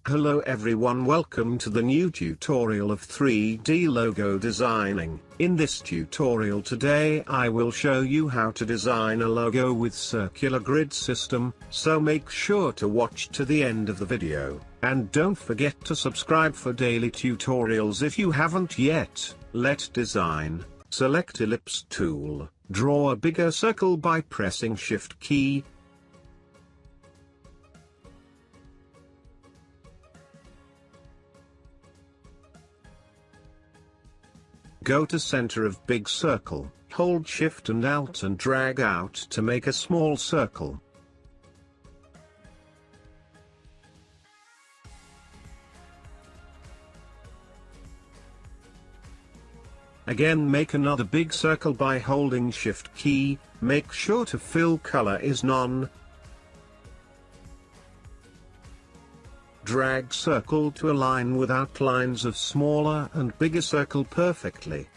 Hello everyone, welcome to the new tutorial of 3D logo designing. In this tutorial today I will show you how to design a logo with circular grid system, so make sure to watch to the end of the video, and don't forget to subscribe for daily tutorials if you haven't yet. Let's design. Select ellipse tool, draw a bigger circle by pressing Shift key. Go to center of big circle, hold Shift and Alt and drag out to make a small circle. Again make another big circle by holding Shift key, make sure to fill color is none. Drag circle to align with outlines of smaller and bigger circle perfectly.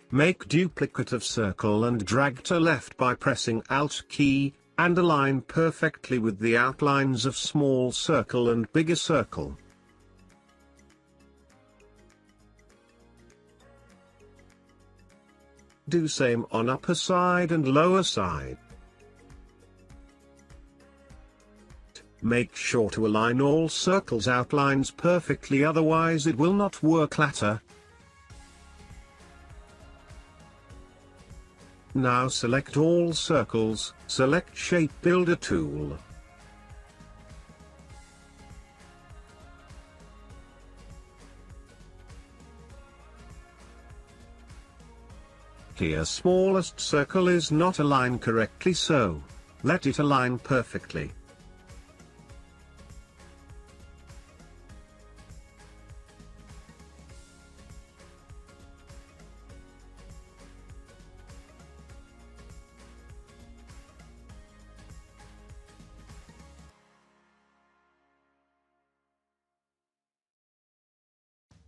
Make duplicate of circle and drag to left by pressing Alt key, and align perfectly with the outlines of small circle and bigger circle. Do same on upper side and lower side. Make sure to align all circles outlines perfectly, otherwise it will not work later. Now select all circles, select Shape Builder tool. Here smallest circle is not aligned correctly, so let it align perfectly.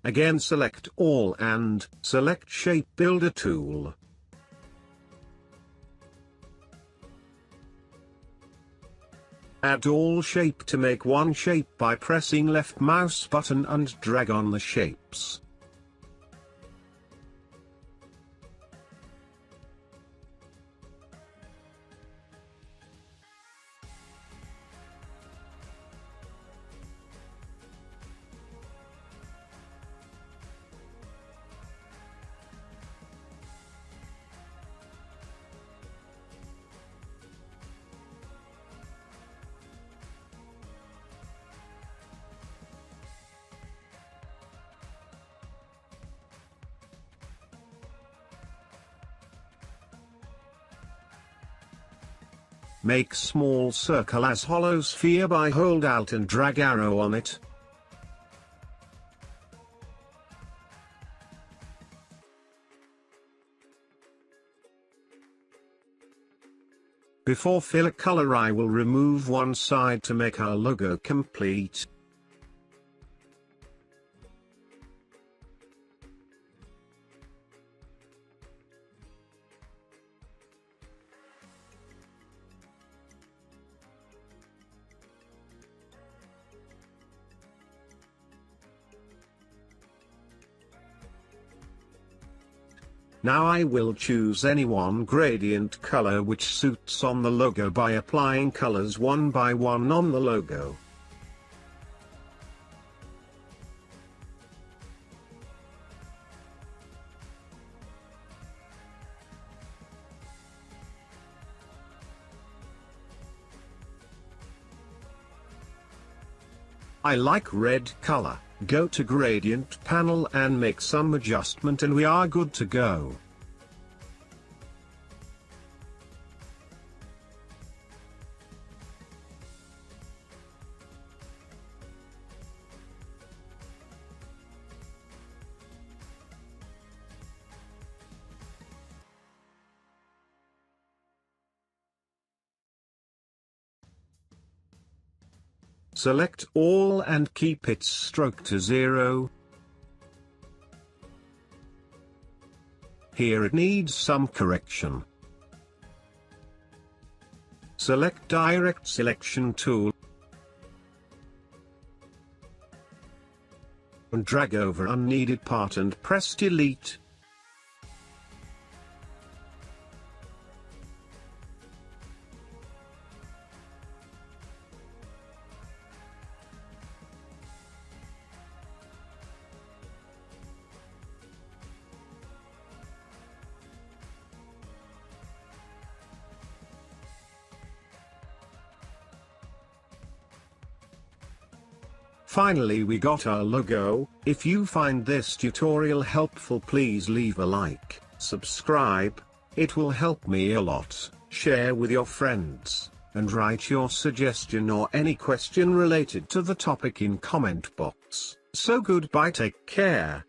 Again select all and select Shape Builder tool. Add all shape to make one shape by pressing left mouse button and drag on the shapes. Make small circle as hollow sphere by hold Alt and drag arrow on it. Before fill color I will remove one side to make our logo complete. Now I will choose any one gradient color which suits on the logo by applying colors one by one on the logo. I like red color. Go to gradient panel and make some adjustment and we are good to go. Select all and keep its stroke to 0. Here it needs some correction. Select Direct Selection tool and drag over unneeded part and press Delete. Finally, we got our logo. If you find this tutorial helpful, please leave a like, subscribe, it will help me a lot, share with your friends, and write your suggestion or any question related to the topic in comment box. So goodbye, take care.